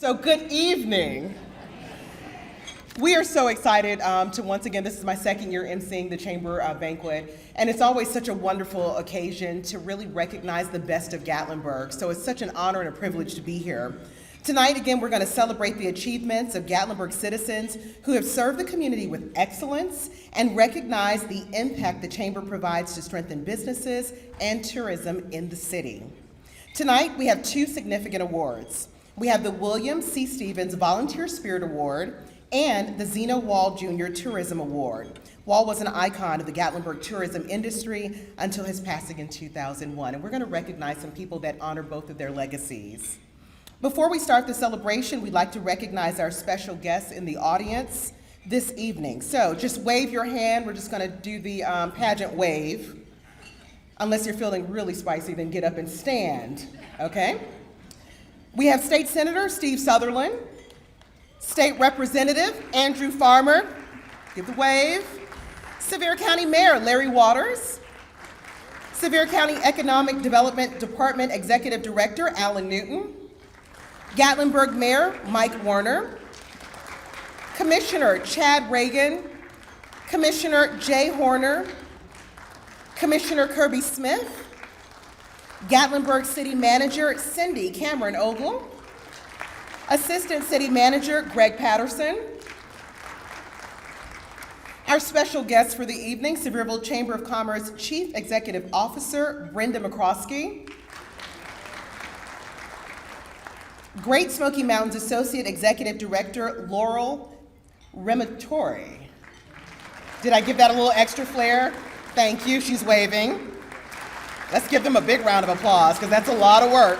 So good evening. We are so excited to once again, this is my second year emceeing the Chamber Banquet, and it's always such a wonderful occasion to really recognize the best of Gatlinburg. So it's such an honor and a privilege to be here. Tonight, again, we're going to celebrate the achievements of Gatlinburg citizens who have served the community with excellence and recognize the impact the Chamber provides to strengthen businesses and tourism in the city. Tonight, we have two significant awards. We have the William C. Stevens Volunteer Spirit Award and the Zeno Wall Jr. Tourism Award. Wall was an icon of the Gatlinburg tourism industry until his passing in 2001, and we're going to recognize some people that honor both of their legacies. Before we start the celebration, we'd like to recognize our special guests in the audience this evening. So just wave your hand. We're just going to do the pageant wave. Unless you're feeling really spicy, then get up and stand, okay? We have State Senator Steve Sutherland, State Representative Andrew Farmer, give the wave, Sevier County Mayor Larry Waters, Sevier County Economic Development Department Executive Director Alan Newton, Gatlinburg Mayor Mike Warner, Commissioner Chad Reagan, Commissioner Jay Horner, Commissioner Kirby Smith, Gatlinburg City Manager Cindy Cameron Ogle, Assistant City Manager Greg Patterson, our special guest for the evening, Sevierville Chamber of Commerce Chief Executive Officer Brenda McCroskey, Great Smoky Mountains Associate Executive Director Laurel Rematori. Did I give that a little extra flair? Thank you, she's waving. Let's give them a big round of applause because that's a lot of work.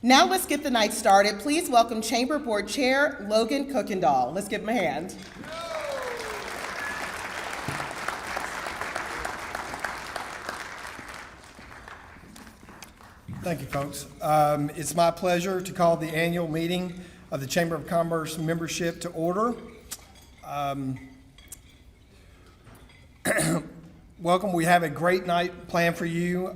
Now let's get the night started. Please welcome Chamber Board Chair Logan Kuykendall. Let's give him a hand. Thank you, folks. It's my pleasure to call the annual meeting of the Chamber of Commerce membership to order. Welcome. We have a great night planned for you.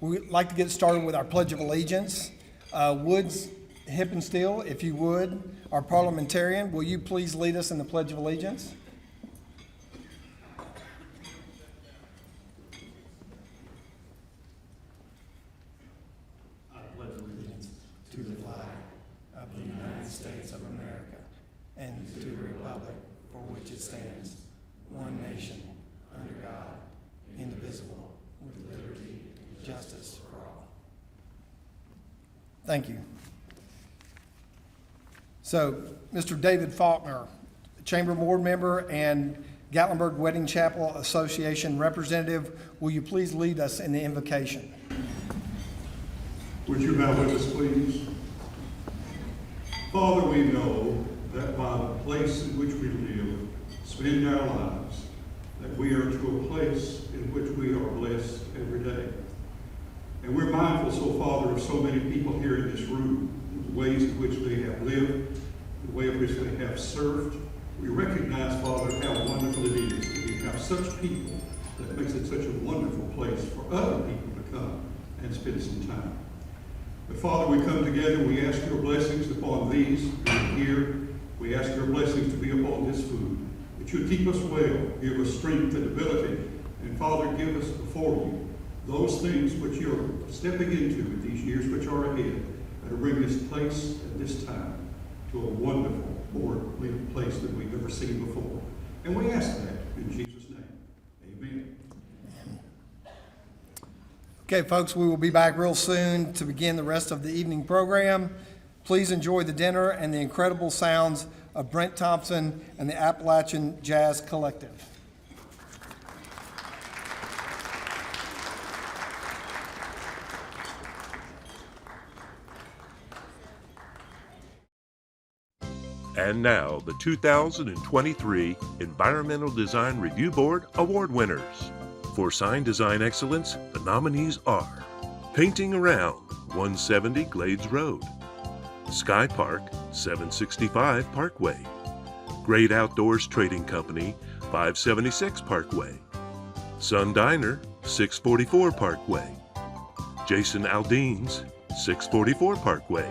We'd like to get started with our Pledge of Allegiance. Woods Hippensteel, if you would, our parliamentarian, will you please lead us in the Pledge of Allegiance? I pledge allegiance to the flag of the United States of America and to the republic for which it stands, one nation, under God, indivisible, with liberty and justice for all. Thank you. So, Mr. David Faulkner, Chamber Board member and Gatlinburg Wedding Chapel Association representative, will you please lead us in the invocation? Would you bow with us, please? Father, we know that by the place in which we live, spend our lives, that we are to a place in which we are blessed every day. And we're mindful, so Father, of so many people here in this room, the ways in which they have lived, the way in which they have served. We recognize, Father, how wonderful it is that we have such people that makes it such a wonderful place for other people to come and spend some time. But Father, we come together, we ask your blessings upon these who are here. We ask your blessings to be upon this food. That you keep us well, give us strength and ability, and Father, give us before you those things which you're stepping into in these years which are ahead, that will bring this place at this time to a wonderful, more living place than we've ever seen before. And we ask that in Jesus' name. Amen. Okay, folks, we will be back real soon to begin the rest of the evening program. Please enjoy the dinner and the incredible sounds of Brent Thompson and the Appalachian Jazz Collective. And now, the 2023 Environmental Design Review Board Award winners. For sign design excellence, the nominees are Painting Around, 170 Glades Road, Sky Park, 765 Parkway, Great Outdoors Trading Company, 576 Parkway, Sun Diner, 644 Parkway, Jason Aldean's, 644 Parkway.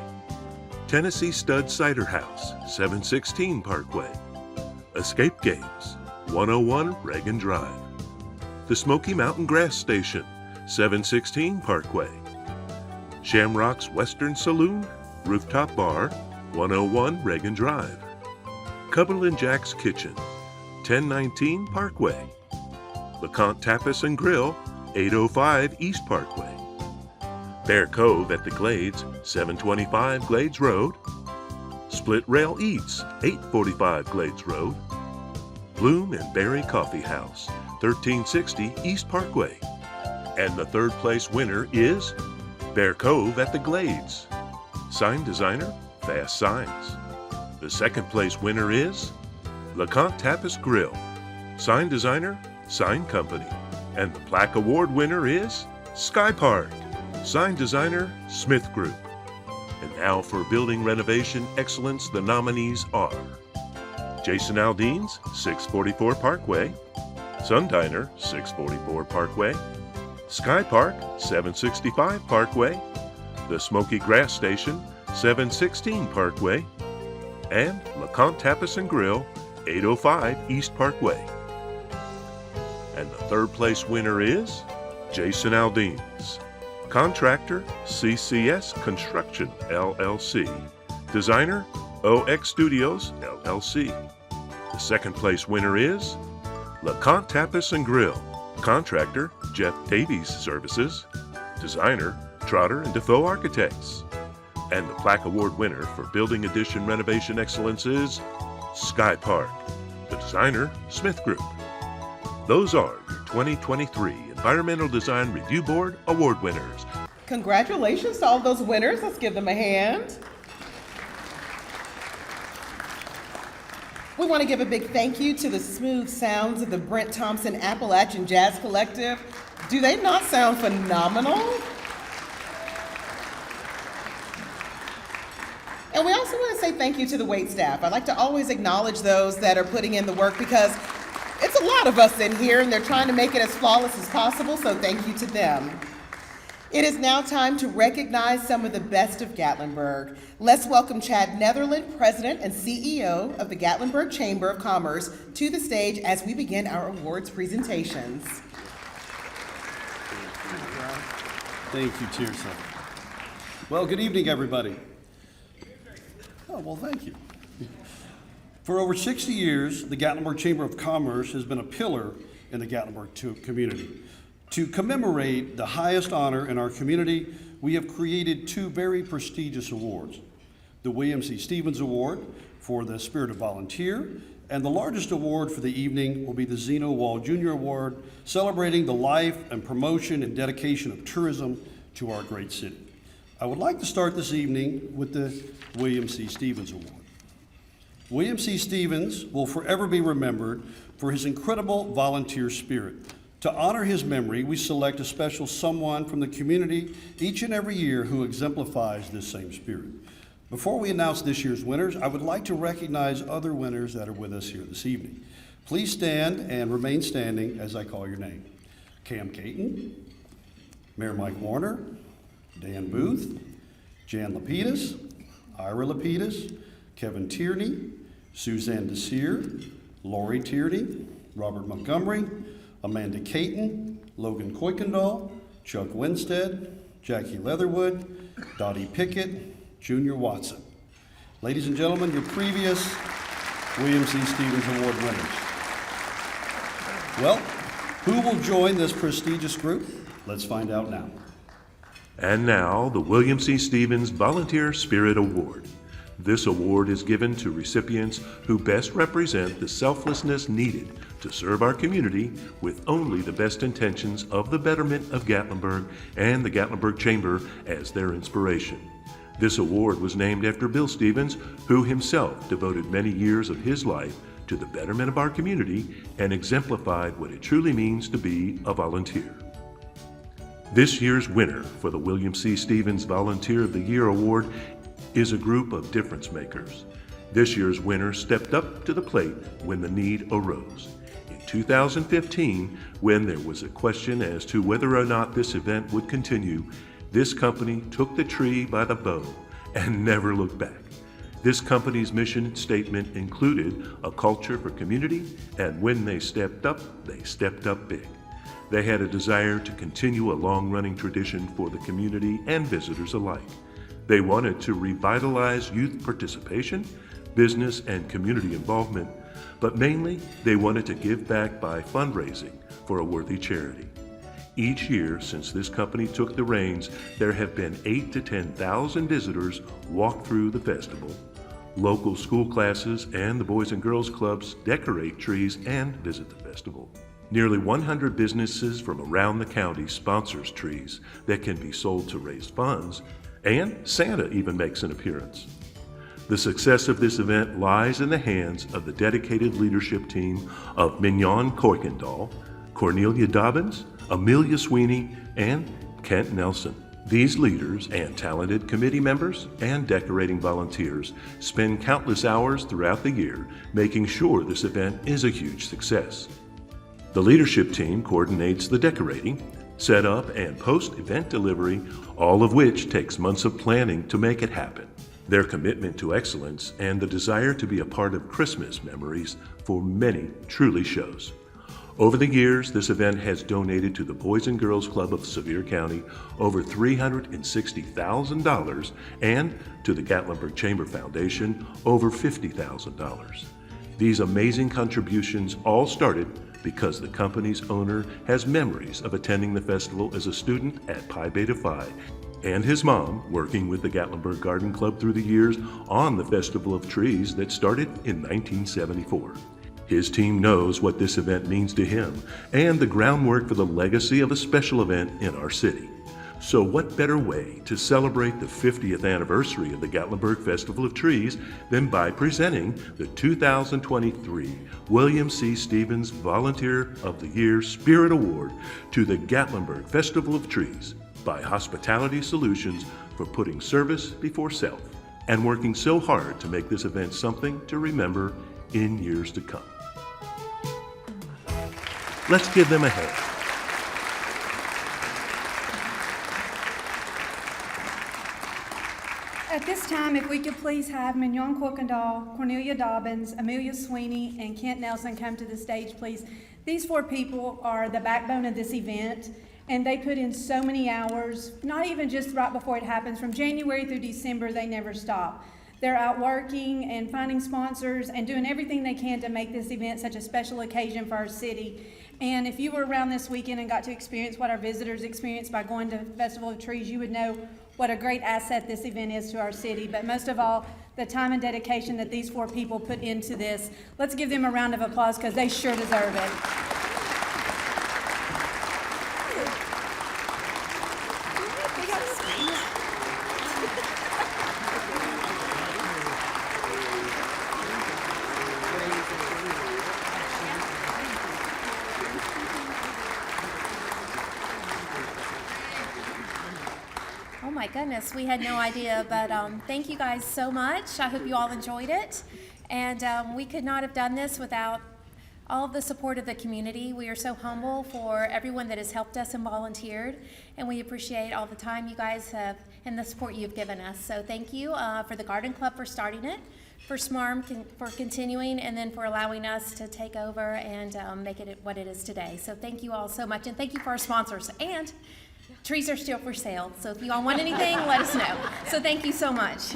Tennessee Stud Cider House, 716 Parkway. Escape Games, 101 Reagan Drive. The Smoky Mountain Grass Station, 716 Parkway. Shamrock's Western Saloon, Rooftop Bar, 101 Reagan Drive. Cumberland Jack's Kitchen, 1019 Parkway. LeConte Tapas and Grill, 805 East Parkway. Bear Cove at the Glades, 725 Glades Road. Split Rail Eats, 845 Glades Road. Bloom and Berry Coffee House, 1360 East Parkway. And the third place winner is Bear Cove at the Glades. Sign designer, Fast Signs. The second place winner is LeConte Tapas Grill. Sign designer, Sign Company. And the plaque award winner is Sky Park. Sign designer, Smith Group. And now for building renovation excellence, the nominees are Jason Aldean's, 644 Parkway. Sun Diner, 644 Parkway. Sky Park, 765 Parkway. The Smoky Grass Station, 716 Parkway. And LeConte Tapas and Grill, 805 East Parkway. And the third place winner is Jason Aldean's. Contractor, CCS Construction, LLC. Designer, OX Studios, LLC. The second place winner is LeConte Tapas and Grill. Contractor, Jeff Davies Services. Designer, Trotter and Defoe Architects. And the plaque award winner for Building Addition Renovation Excellence is Sky Park. The designer, Smith Group. Those are your 2023 Environmental Design Review Board Award winners. Congratulations to all those winners. Let's give them a hand. We want to give a big thank you to the smooth sounds of the Brent Thompson Appalachian Jazz Collective. Do they not sound phenomenal? And we also want to say thank you to the wait staff. I'd like to always acknowledge those that are putting in the work because it's a lot of us in here and they're trying to make it as flawless as possible, so thank you to them. It is now time to recognize some of the best of Gatlinburg. Let's welcome Chad Netherland, President and CEO of the Gatlinburg Chamber of Commerce, to the stage as we begin our awards presentations. Thank you, Tirsa. Well, good evening, everybody. Oh, well, thank you. For over 60 years, the Gatlinburg Chamber of Commerce has been a pillar in the Gatlinburg community. To commemorate the highest honor in our community, we have created two very prestigious awards. The William C. Stevens Award for the Spirit of Volunteer, and the largest award for the evening will be the Zeno Wall Jr. Award, celebrating the life and promotion and dedication of tourism to our great city. I would like to start this evening with the William C. Stevens Award. William C. Stevens will forever be remembered for his incredible volunteer spirit. To honor his memory, we select a special someone from the community each and every year who exemplifies this same spirit. Before we announce this year's winners, I would like to recognize other winners that are with us here this evening. Please stand and remain standing as I call your name. Cam Caton, Mayor Mike Warner, Dan Booth, Jan Lapidus, Ira Lapidus, Kevin Tierney, Suzanne Desir, Lori Tierney, Robert Montgomery, Amanda Caton, Logan Kuykendall, Chuck Winstead, Jackie Leatherwood, Dottie Pickett, Junior Watson. Ladies and gentlemen, your previous William C. Stevens Award winners. Well, who will join this prestigious group? Let's find out now. And now, the William C. Stevens Volunteer Spirit Award. This award is given to recipients who best represent the selflessness needed to serve our community with only the best intentions of the betterment of Gatlinburg and the Gatlinburg Chamber as their inspiration. This award was named after Bill Stevens, who himself devoted many years of his life to the betterment of our community and exemplified what it truly means to be a volunteer. This year's winner for the William C. Stevens Volunteer of the Year Award is a group of difference makers. This year's winner stepped up to the plate when the need arose. In 2015, when there was a question as to whether or not this event would continue, This company took the tree by the bow and never looked back. This company's mission statement included a culture for community, and when they stepped up big. They had a desire to continue a long-running tradition for the community and visitors alike. They wanted to revitalize youth participation, business and community involvement, but mainly they wanted to give back by fundraising for a worthy charity. Each year since this company took the reins, there have been 8,000 to 10,000 visitors walk through the festival. Local school classes and the Boys and Girls Clubs decorate trees and visit the festival. Nearly 100 businesses from around the county sponsors trees that can be sold to raise funds, and Santa even makes an appearance. The success of this event lies in the hands of the dedicated leadership team of Mignon Kuykendall, Cornelia Dobbins, Amelia Sweeney, and Kent Nelson. These leaders and talented committee members and decorating volunteers spend countless hours throughout the year making sure this event is a huge success. The leadership team coordinates the decorating, setup, and post-event delivery, all of which takes months of planning to make it happen. Their commitment to excellence and the desire to be a part of Christmas memories for many truly shows. Over the years, this event has donated to the Boys and Girls Club of Sevier County over $360,000 and to the Gatlinburg Chamber Foundation over $50,000. These amazing contributions all started because the company's owner has memories of attending the festival as a student at Pi Beta Phi, and his mom working with the Gatlinburg Garden Club through the years on the Festival of Trees that started in 1974. His team knows what this event means to him and the groundwork for the legacy of a special event in our city. So what better way to celebrate the 50th anniversary of the Gatlinburg Festival of Trees than by presenting the 2023 William C. Stevens Volunteer of the Year Spirit Award to the Gatlinburg Festival of Trees by Hospitality Solutions for putting service before self and working so hard to make this event something to remember in years to come. Let's give them a hand. At this time, if we could please have Mignon Kuykendall, Cornelia Dobbins, Amelia Sweeney, and Kent Nelson come to the stage, please. These 4 people are the backbone of this event, and they put in so many hours, not even just right before it happens. From January through December, they never stop. They're out working and finding sponsors and doing everything they can to make this event such a special occasion for our city. And if you were around this weekend and got to experience what our visitors experienced by going to Festival of Trees, you would know what a great asset this event is to our city. But most of all, the time and dedication that these 4 people put into this. Let's give them a round of applause because they sure deserve it. Oh my goodness, we had no idea, but thank you guys so much. I hope you all enjoyed it. And we could not have done this without all of the support of the community. We are so humble for everyone that has helped us and volunteered, and we appreciate all the time you guys have and the support you've given us. So thank you for the Garden Club for starting it, for SMARM for continuing, and then for allowing us to take over and make it what it is today. So thank you all so much, and thank you for our sponsors. And trees are still for sale, so if you all want anything, let us know. So thank you so much.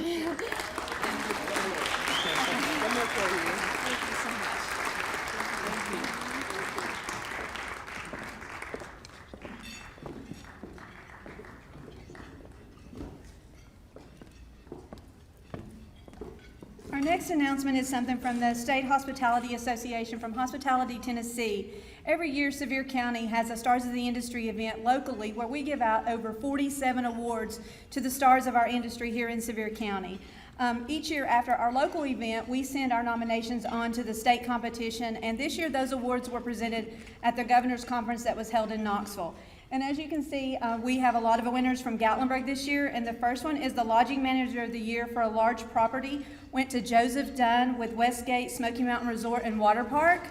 Our next announcement is something from the State Hospitality Association from Hospitality, Tennessee. Every year, Sevier County has a Stars of the Industry event locally where we give out over 47 awards to the stars of our industry here in Sevier County. Each year after our local event, we send our nominations on to the state competition, and this year those awards were presented at the Governor's Conference that was held in Knoxville. And as you can see, we have a lot of winners from Gatlinburg this year, and the first one is the Lodging Manager of the Year for a large property, went to Joseph Dunn with Westgate Smoky Mountain Resort and Water Park.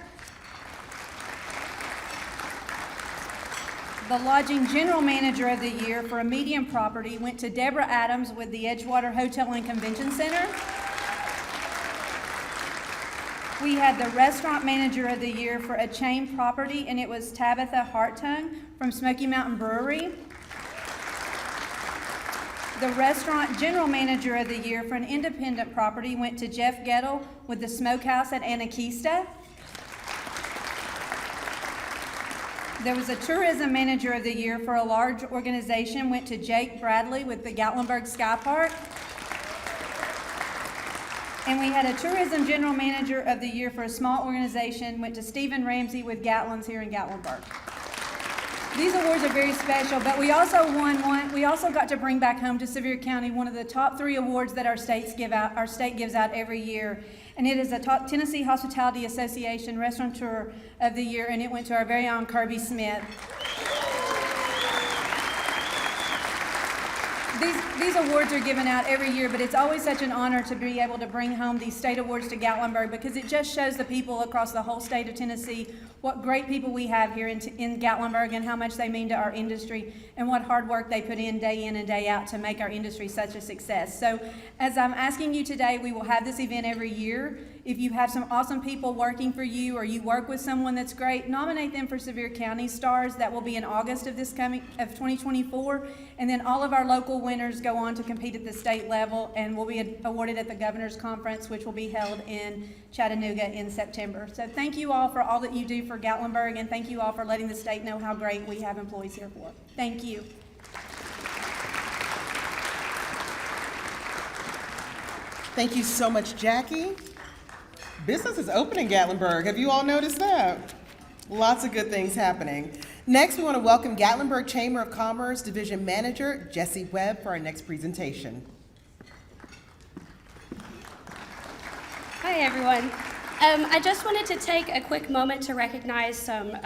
The Lodging General Manager of the Year for a medium property went to Deborah Adams with the Edgewater Hotel and Convention Center. We had the Restaurant Manager of the Year for a chain property, and it was Tabitha Hartung from Smoky Mountain Brewery. The Restaurant General Manager of the Year for an independent property went to Jeff Gettle with the Smokehouse at Anakeesta. There was a Tourism Manager of the Year for a large organization went to Jake Bradley with the Gatlinburg Sky Park. And we had a Tourism General Manager of the Year for a small organization went to Stephen Ramsey with Gatlin's here in Gatlinburg. These awards are very special, but we also got to bring back home to Sevier County one of the top 3 awards that our state gives out every year. And it is the Tennessee Hospitality Association Restaurateur of the Year, and it went to our very own Kirby Smith. These awards are given out every year, but it's always such an honor to be able to bring home these state awards to Gatlinburg, because it just shows the people across the whole state of Tennessee what great people we have here in Gatlinburg and how much they mean to our industry and what hard work they put in and day out to make our industry such a success. So as I'm asking you today, we will have this event every year. If you have some awesome people working for you or you work with someone that's great, nominate them for Sevier County Stars. That will be in August of 2024. And then all of our local winners go on to compete at the state level and will be awarded at the Governor's Conference, which will be held in Chattanooga in September. So thank you all for all that you do for Gatlinburg, and thank you all for letting the state know how great we have employees here for. Thank you. Thank you so much, Jackie. Business is open in Gatlinburg. Have you all noticed that? Lots of good things happening. Next, we want to welcome Gatlinburg Chamber of Commerce Division Manager Jesse Webb for our next presentation. Hi, everyone. I just wanted to take a quick moment to recognize some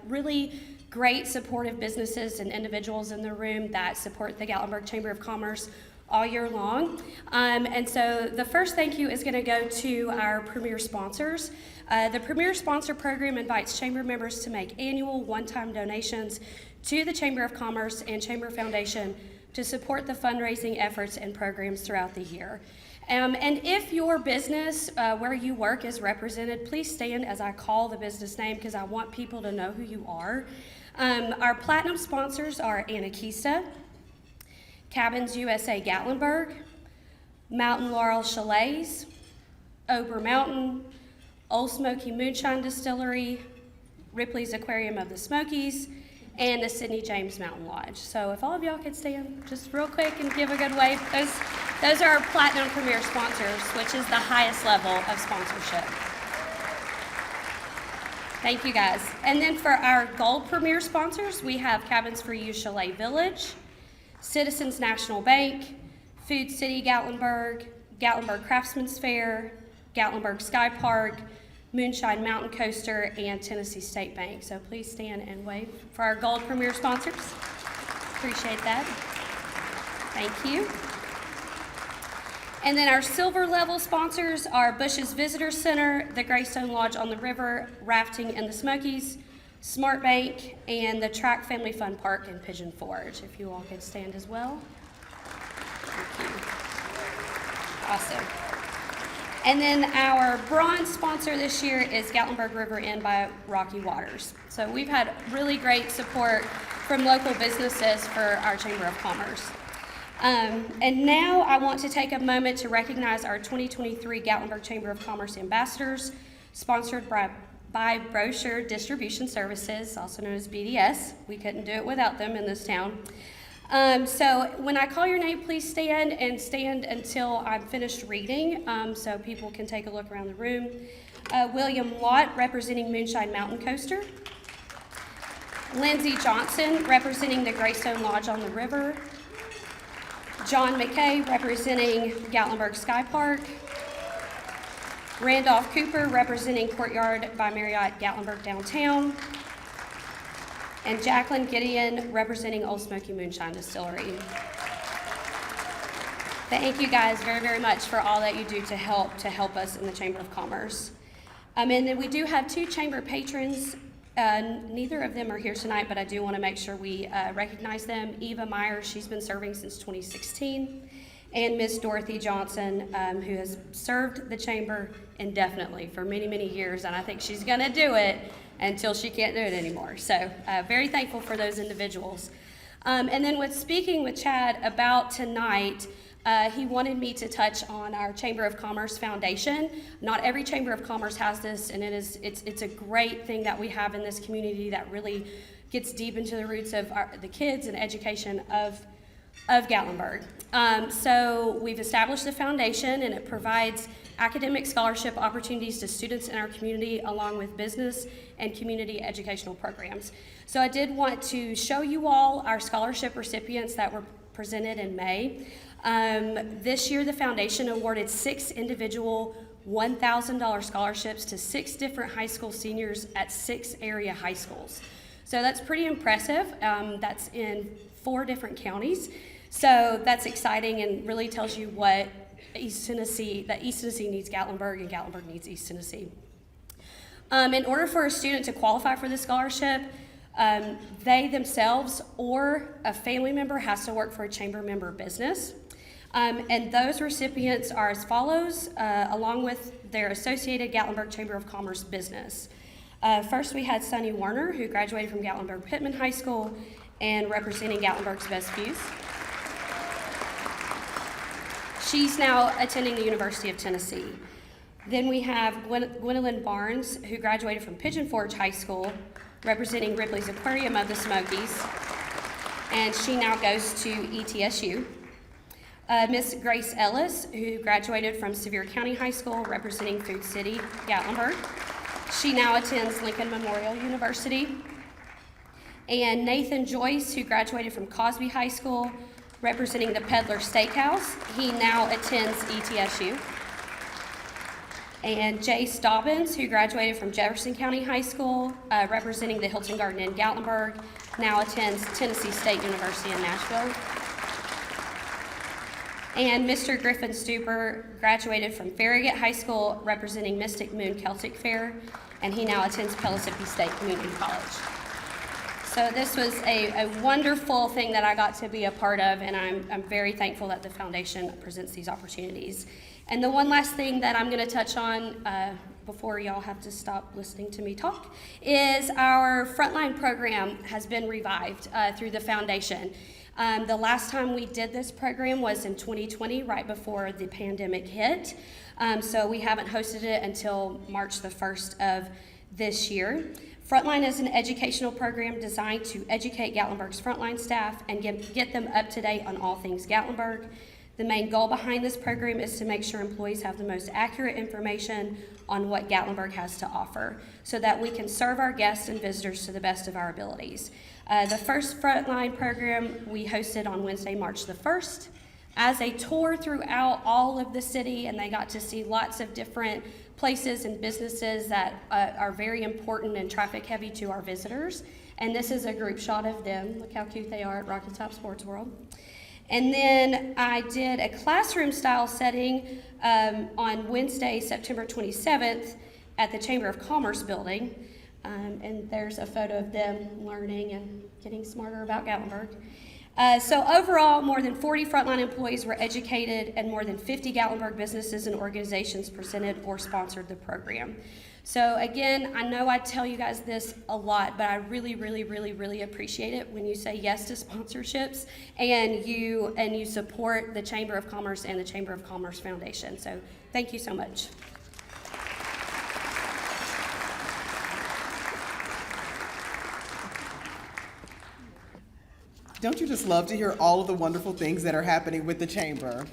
really great supportive businesses and individuals in the room that support the Gatlinburg Chamber of Commerce all year long. And so the first thank you is going to go to our premier sponsors. The Premier Sponsor Program invites Chamber members to make annual one-time donations to the Chamber of Commerce and Chamber Foundation to support the fundraising efforts and programs throughout the year. And if your business where you work is represented, please stand as I call the business name because I want people to know who you are. Our platinum sponsors are Anakeesta, Cabins USA Gatlinburg, Mountain Laurel Chalets, Ober Mountain, Old Smoky Moonshine Distillery, Ripley's Aquarium of the Smokies, and the Sidney James Mountain Lodge. So if all of y'all could stand just real quick and give a good wave. Those are our Platinum Premier sponsors, which is the highest level of sponsorship. Thank you guys. And then for our Gold Premier sponsors, we have Cabins for You Chalet Village, Citizens National Bank, Food City Gatlinburg, Gatlinburg Craftsman's Fair, Gatlinburg Sky Park, Moonshine Mountain Coaster, and Tennessee State Bank. So please stand and wave for our Gold Premier sponsors. Appreciate that. Thank you. And then our silver level sponsors are Bush's Visitor Center, the Greystone Lodge on the River, Rafting in the Smokies, Smart Bank, and the Track Family Fun Park in Pigeon Forge. If you all could stand as well. Thank you. Awesome. And then our bronze sponsor this year is Gatlinburg River Inn by Rocky Waters. So we've had really great support from local businesses for our Chamber of Commerce. And now I want to take a moment to recognize our 2023 Gatlinburg Chamber of Commerce ambassadors, sponsored by Brochure Distribution Services, also known as BDS. We couldn't do it without them in this town. So when I call your name, please stand and stand until I'm finished reading, so people can take a look around the room. William Lott, representing Moonshine Mountain Coaster. Lindsay Johnson, representing the Greystone Lodge on the River. John McKay, representing Gatlinburg Sky Park. Randolph Cooper, representing Courtyard by Marriott Gatlinburg Downtown. And Jacqueline Gideon, representing Old Smoky Moonshine Distillery. Thank you guys very, very much for all that you do to help us in the Chamber of Commerce. And then we do have two chamber patrons Neither of them are here tonight, but I do want to make sure we recognize them. Eva Meyer, she's been serving since 2016, and Miss Dorothy Johnson, who has served the chamber indefinitely for many, many years, and I think she's going to do it until she can't do it anymore. So very thankful for those individuals. And then with speaking with Chad about tonight, he wanted me to touch on our Chamber of Commerce Foundation. Not every Chamber of Commerce has this, and it's a great thing that we have in this community that really gets deep into the roots of the kids and education of Gatlinburg. So we've established the foundation, and it provides academic scholarship opportunities to students in our community, along with business and community educational programs. So I did want to show you all our scholarship recipients that were presented in May. This year, the foundation awarded 6 individual $1,000 scholarships to 6 different high school seniors at 6 area high schools. So that's pretty impressive. That's in 4 different counties. So that's exciting and really tells you what East Tennessee needs Gatlinburg, and Gatlinburg needs East Tennessee. In order for a student to qualify for the scholarship, they themselves or a family member has to work for a chamber member business. And those recipients are as follows, along with their associated Gatlinburg Chamber of Commerce business. First, we had Sunny Warner, who graduated from Gatlinburg Pittman High School and representing Gatlinburg's Best Views. She's now attending the University of Tennessee. Then we have Gwendolyn Barnes, who graduated from Pigeon Forge High School, representing Ripley's Aquarium of the Smokies, and she now goes to ETSU. Miss Grace Ellis, who graduated from Sevier County High School, representing Food City, Gatlinburg. She now attends Lincoln Memorial University. And Nathan Joyce, who graduated from Cosby High School, representing the Peddler Steakhouse. He now attends ETSU. And Jace Dobbins, who graduated from Jefferson County High School, representing the Hilton Garden Inn Gatlinburg, now attends Tennessee State University in Nashville. And Mr. Griffin Stuper graduated from Farragut High School, representing Mystic Moon Celtic Fair, and he now attends Pellissippi State Community College. So this was a wonderful thing that I got to be a part of, and I'm very thankful that the foundation presents these opportunities. And the one last thing that I'm going to touch on before y'all have to stop listening to me talk is our Frontline program has been revived through the foundation. The last time we did this program was in 2020, right before the pandemic hit. So we haven't hosted it until March the 1st of this year. Frontline is an educational program designed to educate Gatlinburg's frontline staff and get them up to date on all things Gatlinburg. The main goal behind this program is to make sure employees have the most accurate information on what Gatlinburg has to offer so that we can serve our guests and visitors to the best of our abilities. The first Frontline program we hosted on Wednesday, March the 1st, as a tour throughout all of the city, and they got to see lots of different places and businesses that are very important and traffic heavy to our visitors. And this is a group shot of them. Look how cute they are at Rocky Top Sports World. And then I did a classroom style setting on Wednesday, September 27th at the Chamber of Commerce building. And there's a photo of them learning and getting smarter about Gatlinburg. So overall, more than 40 frontline employees were educated, and more than 50 Gatlinburg businesses and organizations presented or sponsored the program. So again, I know I tell you guys this a lot, but I really, really, really, really appreciate it when you say yes to sponsorships and you support the Chamber of Commerce and the Chamber of Commerce Foundation. So thank you so much. Don't you just love to hear all of the wonderful things that are happening with the chamber?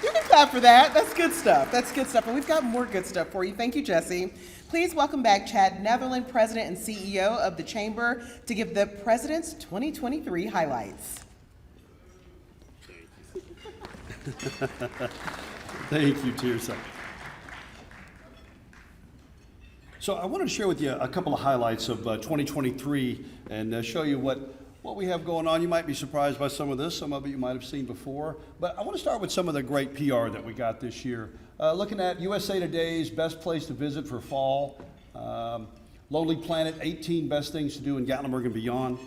You can clap for that. That's good stuff. That's good stuff. And we've got more good stuff for you. Thank you, Jesse. Please welcome back Chad Netherland, President and CEO of the Chamber, to give the President's 2023 highlights. Thank you, Tirsa. So I wanted to share with you a couple of highlights of 2023 and show you what we have going on. You might be surprised by some of this. Some of it you might have seen before. But I want to start with some of the great PR that we got this year. Looking at USA Today's Best Place to Visit for Fall, Lonely Planet, 18 best things to do in Gatlinburg and beyond.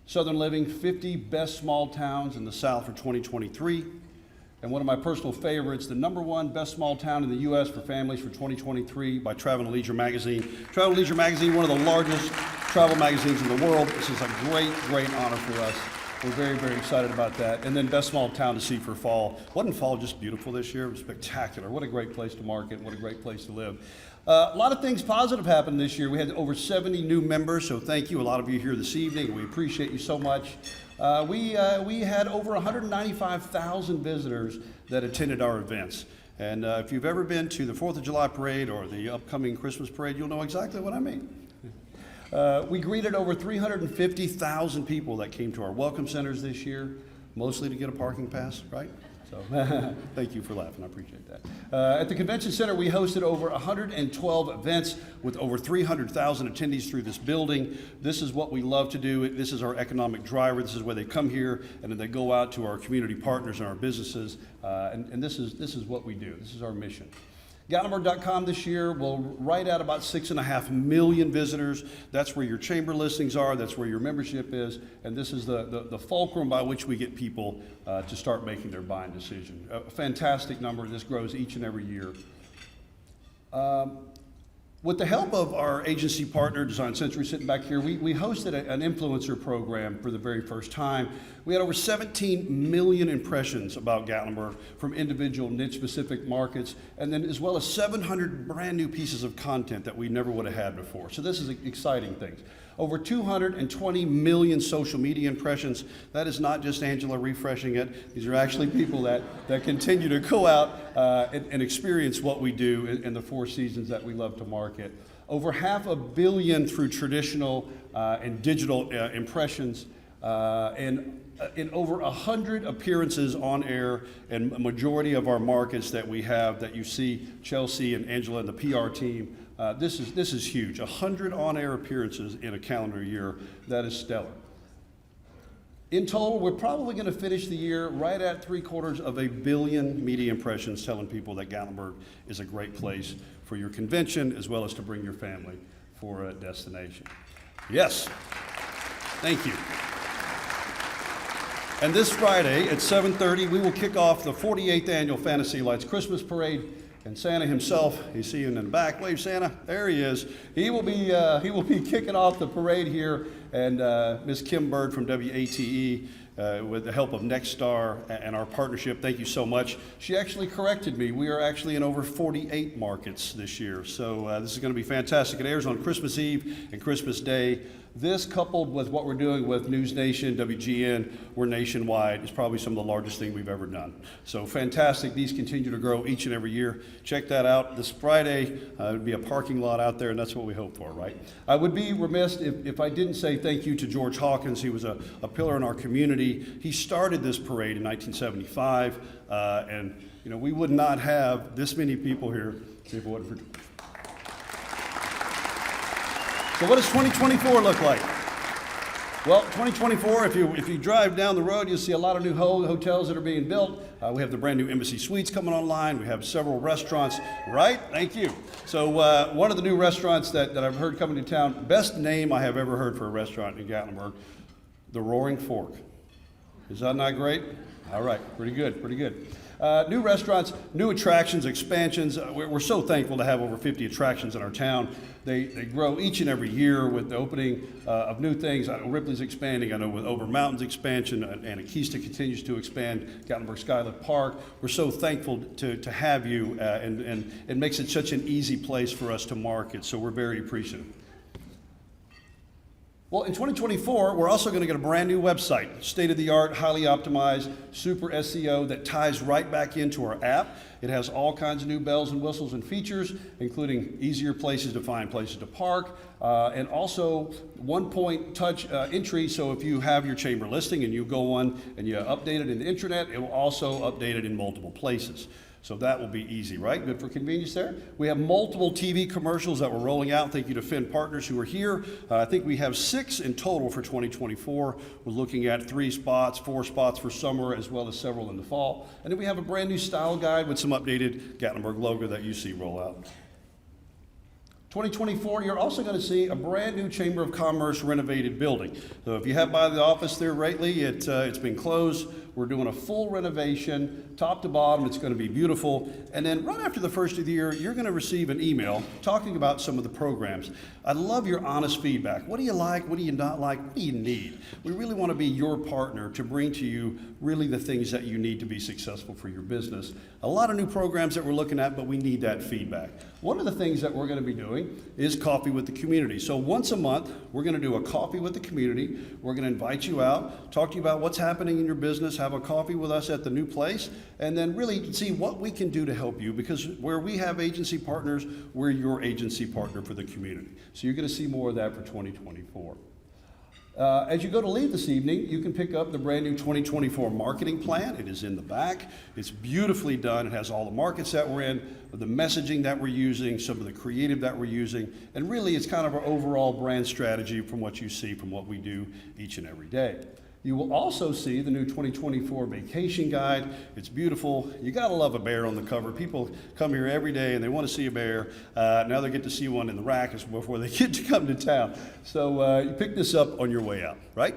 Southern Living, 50 best small towns in the South for 2023. And one of my personal favorites, the #1 best small town in the U.S. for families for 2023 by Travel and Leisure Magazine. Travel and Leisure Magazine, one of the largest travel magazines in the world. This is a great, great honor for us. We're very, very excited about that. And then best small town to see for fall. Wasn't fall just beautiful this year? It was spectacular. What a great place to market. What a great place to live. A lot of things positive happened this year. We had over 70 new members, so thank you. A lot of you here this evening. We appreciate you so much. We had over 195,000 visitors that attended our events. And if you've ever been to the 4th of July parade or the upcoming Christmas parade, you'll know exactly what I mean. We greeted over 350,000 people that came to our welcome centers this year, mostly to get a parking pass, right? So thank you for laughing, I appreciate that. At the convention center, we hosted over 112 events with over 300,000 attendees through this building. This is what we love to do. This is our economic driver. This is where they come here and then they go out to our community partners and our businesses. And this is what we do. This is our mission. Gatlinburg.com this year will right at about 6.5 million visitors. That's where your chamber listings are. That's where your membership is. And this is the fulcrum by which we get people to start making their buying decision. A fantastic number. This grows each and every year. With the help of our agency partner, Design Century, sitting back here, we hosted an influencer program for the very first time. We had over 17 million impressions about Gatlinburg from individual niche-specific markets, and then as well as 700 brand new pieces of content that we never would have had before. So this is exciting things. Over 220 million social media impressions. That is not just Angela refreshing it. These are actually people that continue to go out and experience what we do in the 4 seasons that we love to market. Over 500 million through traditional and digital impressions, and in over 100 appearances on air in a majority of our markets that we have that you see Chelsea and Angela and the PR team. This is huge. 100 on-air appearances in a calendar year. That is stellar. In total, we're probably going to finish the year right at 750 million media impressions telling people that Gatlinburg is a great place for your convention as well as to bring your family for a destination. Yes. Thank you. And this Friday at 7:30, we will kick off the 48th annual Fantasy Lights Christmas Parade. And Santa himself, you see him in the back. Wave, Santa. There he is. He will be kicking off the parade here, and Ms. Kim Bird from WATE, with the help of Nexstar and our partnership. Thank you so much. She actually corrected me. We are actually in over 48 markets this year, so this is going to be fantastic. It airs on Christmas Eve and Christmas Day. This, coupled with what we're doing with News Nation, WGN, we're nationwide, is probably some of the largest thing we've ever done. So fantastic. These continue to grow each and every year. Check that out. This Friday, it would be a parking lot out there, and that's what we hope for, right? I would be remiss if I didn't say thank you to George Hawkins. He was a pillar in our community. He started this parade in 1975, and we would not have this many people here if it wasn't for. So what does 2024 look like? Well, 2024, if you drive down the road, you'll see a lot of new hotels that are being built. We have the brand new Embassy Suites coming online. We have several restaurants, right? Thank you. So one of the new restaurants that I've heard coming to town, best name I have ever heard for a restaurant in Gatlinburg, the Roaring Fork. Is that not great? All right, pretty good, pretty good. New restaurants, new attractions, expansions. We're so thankful to have over 50 attractions in our town. They grow each and every year with the opening of new things. I know Ripley's expanding. I know with Over Mountains expansion, and Akista continues to expand, Gatlinburg Skylift Park. We're so thankful to have you, and it makes it such an easy place for us to market, so we're very appreciative. Well, in 2024, we're also going to get a brand new website, state-of-the-art, highly optimized, super SEO that ties right back into our app. It has all kinds of new bells and whistles and features, including easier places to find places to park, and also one-point touch entry. So if you have your chamber listing and you go on and you update it in the intranet, it will also update it in multiple places. So that will be easy, right? Good for convenience there. We have multiple TV commercials that we're rolling out. Thank you to Finn Partners who are here. I think we have 6 in total for 2024. We're looking at 3 spots, 4 spots for summer, as well as several in the fall. And then we have a brand new style guide with some updated Gatlinburg logo that you see roll out. 2024, you're also going to see a brand new Chamber of Commerce renovated building. So if you have by the office there lately, it's been closed. We're doing a full renovation, top to bottom. It's going to be beautiful. And then right after the first of the year, you're going to receive an email talking about some of the programs. I love your honest feedback. What do you like? What do you not like? What do you need? We really want to be your partner to bring to you really the things that you need to be successful for your business. A lot of new programs that we're looking at, but we need that feedback. One of the things that we're going to be doing is coffee with the community. So once a month, we're going to do a coffee with the community. We're going to invite you out, talk to you about what's happening in your business, have a coffee with us at the new place, and then really see what we can do to help you, because where we have agency partners, we're your agency partner for the community. So you're going to see more of that for 2024. As you go to leave this evening, you can pick up the brand new 2024 marketing plan. It is in the back. It's beautifully done. It has all the markets that we're in, the messaging that we're using, some of the creative that we're using, and really it's kind of our overall brand strategy from what you see from what we do each and every day. You will also see the new 2024 vacation guide. It's beautiful. You gotta love a bear on the cover. People come here every day and they want to see a bear. Now they get to see one in the rack before they get to come to town. So you pick this up on your way out, right?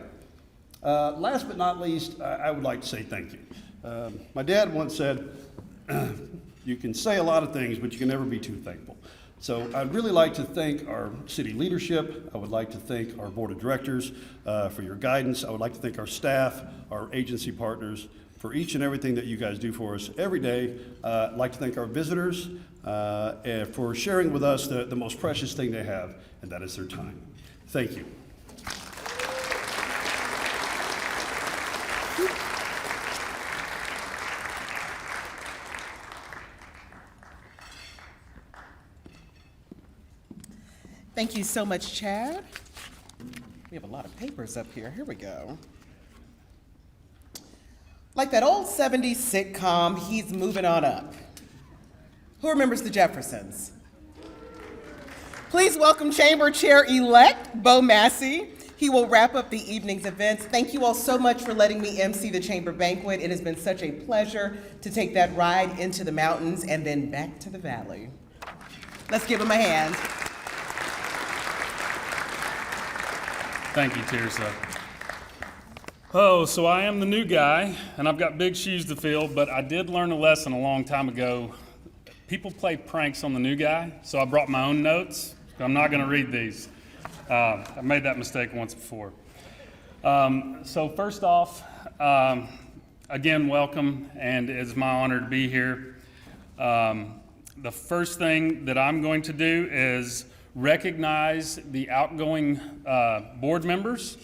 Last but not least, I would like to say thank you. My dad once said, you can say a lot of things, but you can never be too thankful. So I'd really like to thank our city leadership. I would like to thank our board of directors for your guidance. I would like to thank our staff, our agency partners for each and everything that you guys do for us every day. I'd like to thank our visitors and for sharing with us the most precious thing they have, and that is their time. Thank you. Thank you so much, Chad. We have a lot of papers up here. Here we go. Like that old 70s sitcom, He's Moving On Up. Who remembers the Jeffersons? Please welcome Chamber Chair-elect Bo Massey. He will wrap up the evening's events. Thank you all so much for letting me MC the Chamber Banquet. It has been such a pleasure to take that ride into the mountains and then back to the valley. Let's give him a hand. Thank you, Tirsa. Oh, so I am the new guy, and I've got big shoes to fill, but I did learn a lesson a long time ago. People play pranks on the new guy, so I brought my own notes. I'm not going to read these. I made that mistake once before. So first off, again, welcome, and it's my honor to be here. The first thing that I'm going to do is recognize the outgoing board members.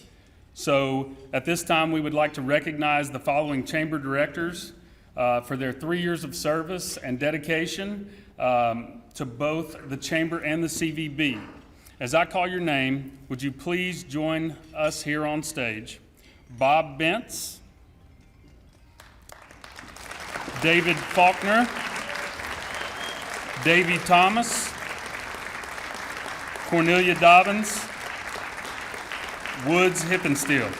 So at this time, we would like to recognize the following chamber directors for their 3 years of service and dedication to both the chamber and the CVB. As I call your name, would you please join us here on stage? Bob Bentz, David Faulkner, Davy Thomas, Cornelia Dobbins, Woods Hippensteel.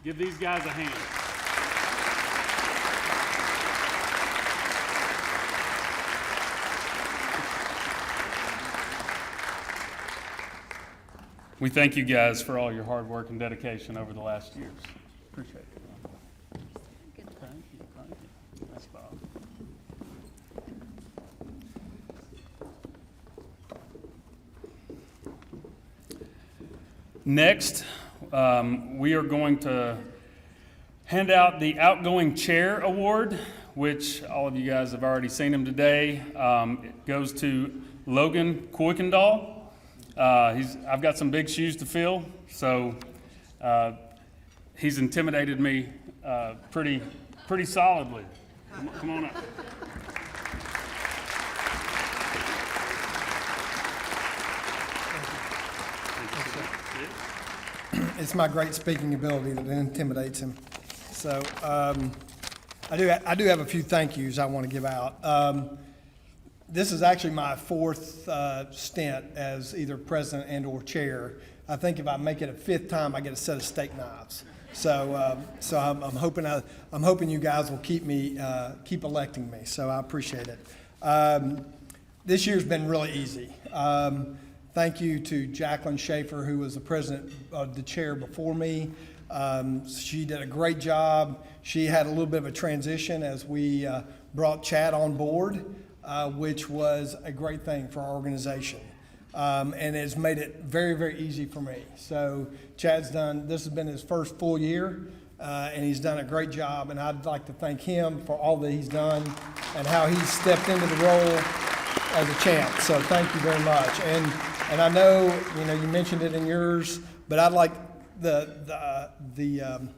Give these guys a hand. We thank you guys for all your hard work and dedication over the last years. Appreciate it. Thank you, thank you. That's Bob. Next, we are going to hand out the Outgoing Chair Award, which all of you guys have already seen him today. It goes to Logan Kuykendall. I've got some big shoes to fill, so he's intimidated me pretty solidly. Come on up. It's my great speaking ability that intimidates him. So I do have a few thank yous I want to give out. This is actually my fourth stint as either president and or chair. I think if I make it a 5th time, I get a set of steak knives. So, I'm hoping you guys will keep electing me. So I appreciate it. This year's been really easy. Thank you to Jacqueline Schaefer, who was the president of the chair before me. She did a great job. She had a little bit of a transition as we brought Chad on board, which was a great thing for our organization. And it's made it very, very easy for me. So Chad's this has been his first full year, and he's done a great job. And I'd like to thank him for all that he's done and how he's stepped into the role as a champ. So thank you very much. And I know, you mentioned it in yours, but I'd like the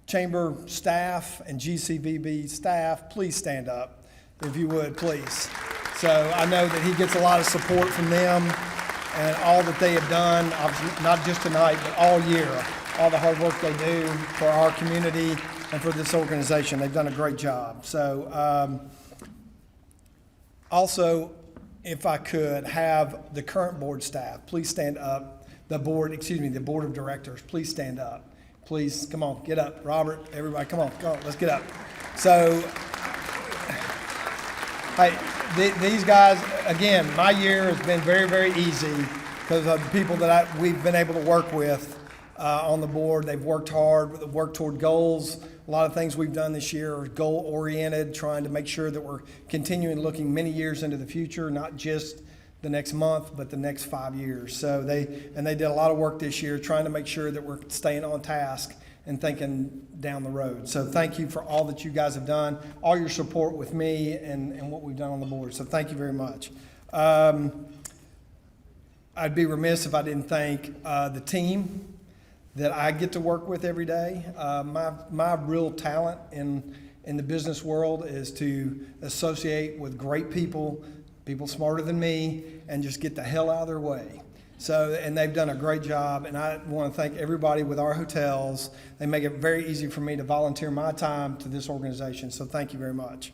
chamber staff and GCVB staff, please stand up, if you would, please. So I know that he gets a lot of support from them and all that they have done, obviously not just tonight, but all year, all the hard work they do for our community and for this organization. They've done a great job. So also, if I could have the current board staff, please stand up. The board of directors, please stand up. Please, come on, get up. Robert, everybody, come on, let's get up. So, hey, these guys, again, my year has been very, very easy because of the people that we've been able to work with on the board. They've worked hard, worked toward goals. A lot of things we've done this year are goal-oriented, trying to make sure that we're continuing looking many years into the future, not just the next month, but the next 5 years. So they did a lot of work this year trying to make sure that we're staying on task and thinking down the road. So thank you for all that you guys have done, all your support with me and what we've done on the board. So thank you very much. I'd be remiss if I didn't thank the team that I get to work with every day. My real talent in the business world is to associate with great people smarter than me, and just get the hell out of their way. So, and they've done a great job, and I want to thank everybody with our hotels. They make it very easy for me to volunteer my time to this organization, so thank you very much.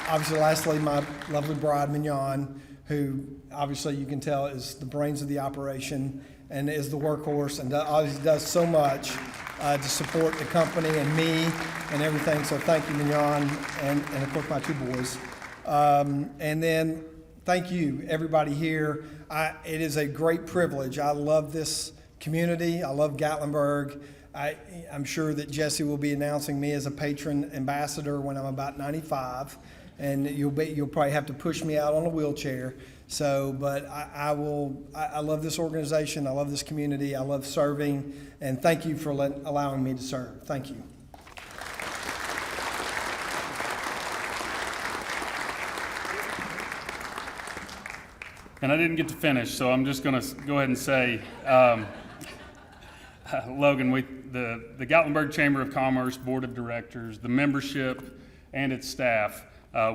Obviously, lastly, my lovely bride, Mignon, who obviously you can tell is the brains of the operation and is the workhorse and obviously does so much to support the company and me and everything. So thank you, Mignon, and of course my 2 boys. And then thank you, everybody here. It is a great privilege. I love this community. I love Gatlinburg. I'm sure that Jesse will be announcing me as a patron ambassador when I'm about 95, and you'll probably have to push me out on a wheelchair. So, but I love this organization. I love this community. I love serving, and thank you for allowing me to serve. Thank you. And I didn't get to finish, so I'm just going to go ahead and say, Logan, the Gatlinburg Chamber of Commerce Board of Directors, the membership, and its staff,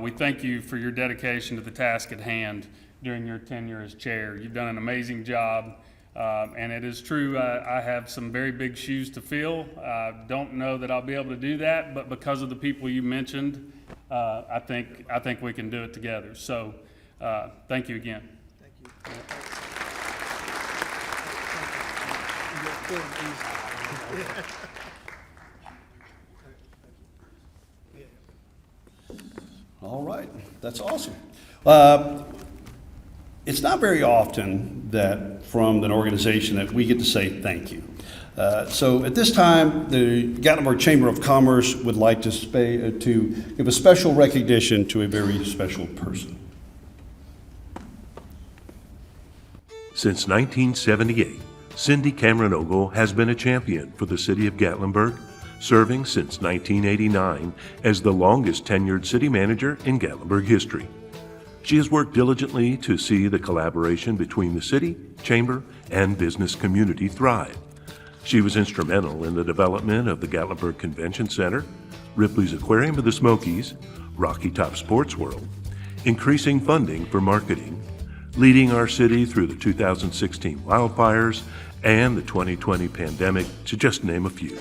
we thank you for your dedication to the task at hand during your tenure as chair. You've done an amazing job, and it is true, I have some very big shoes to fill. Don't know that I'll be able to do that, but because of the people you mentioned, I think we can do it together. So thank you again. Thank you. All right, that's awesome. It's not very often that from an organization that we get to say thank you. So at this time, the Gatlinburg Chamber of Commerce would like to give a special recognition to a very special person. Since 1978, Cindy Cameron Ogle has been a champion for the city of Gatlinburg, serving since 1989 as the longest tenured city manager in Gatlinburg history. She has worked diligently to see the collaboration between the city, chamber, and business community thrive. She was instrumental in the development of the Gatlinburg Convention Center, Ripley's Aquarium of the Smokies, Rocky Top Sports World, increasing funding for marketing, leading our city through the 2016 wildfires and the 2020 pandemic, to just name a few.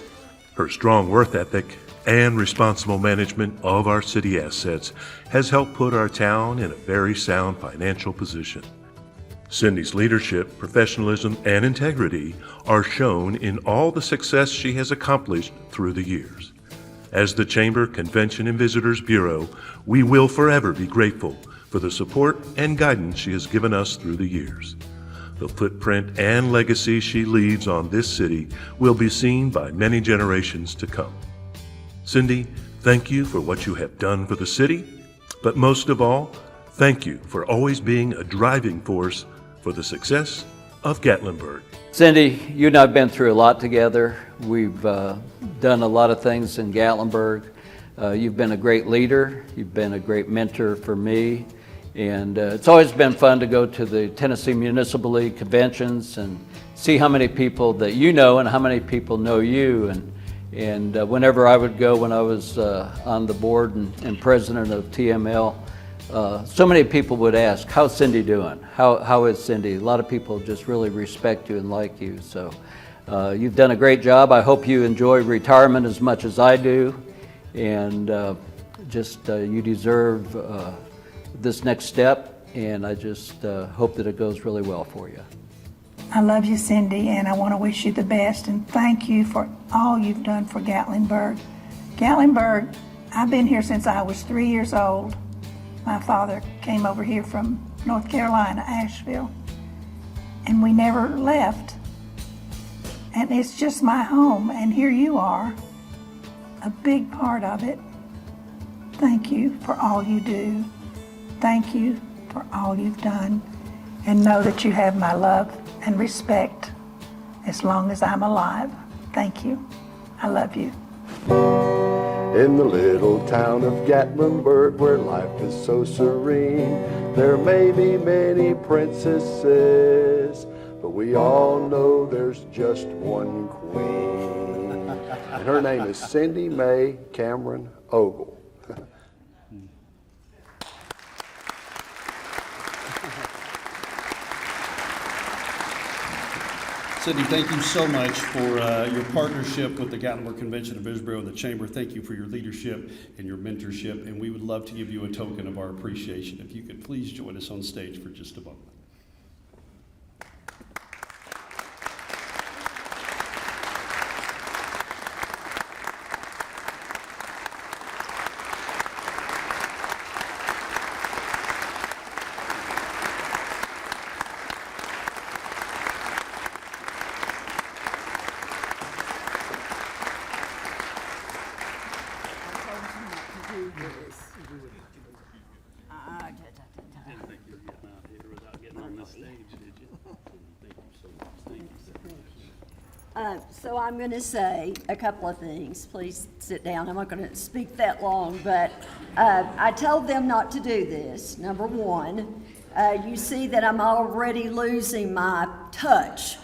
Her strong work ethic and responsible management of our city assets has helped put our town in a very sound financial position. Cindy's leadership, professionalism, and integrity are shown in all the success she has accomplished through the years. As the Chamber Convention and Visitors Bureau, we will forever be grateful for the support and guidance she has given us through the years. The footprint and legacy she leaves on this city will be seen by many generations to come. Cindy, thank you for what you have done for the city, but most of all, thank you for always being a driving force for the success of Gatlinburg. Cindy, you and I have been through a lot together. We've done a lot of things in Gatlinburg. You've been a great leader. You've been a great mentor for me. And it's always been fun to go to the Tennessee Municipal League conventions and see how many people that you know and how many people know you. And whenever I would go, when I was on the board and president of TML, so many people would ask, how's Cindy doing? How is Cindy? A lot of people just really respect you and like you. So you've done a great job. I hope you enjoy retirement as much as I do. And you deserve this next step, and I just hope that it goes really well for you. I love you, Cindy, and I want to wish you the best, and thank you for all you've done for Gatlinburg. Gatlinburg, I've been here since I was 3 years old. My father came over here from North Carolina, Asheville, and we never left. And it's just my home, and here you are, a big part of it. Thank you for all you do. Thank you for all you've done, and know that you have my love and respect as long as I'm alive. Thank you. I love you. In the little town of Gatlinburg, where life is so serene, there may be many princesses, but we all know there's just one queen. And her name is Cindy Mae Cameron Ogle. Cindy, thank you so much for your partnership with the Gatlinburg Convention and Visitors Bureau and the Chamber. Thank you for your leadership and your mentorship, and we would love to give you a token of our appreciation. If you could please join us on stage for just a moment. So I'm going to say a couple of things. Please sit down. I'm not going to speak that long, but I told them not to do this. Number one, you see that I'm already losing my touch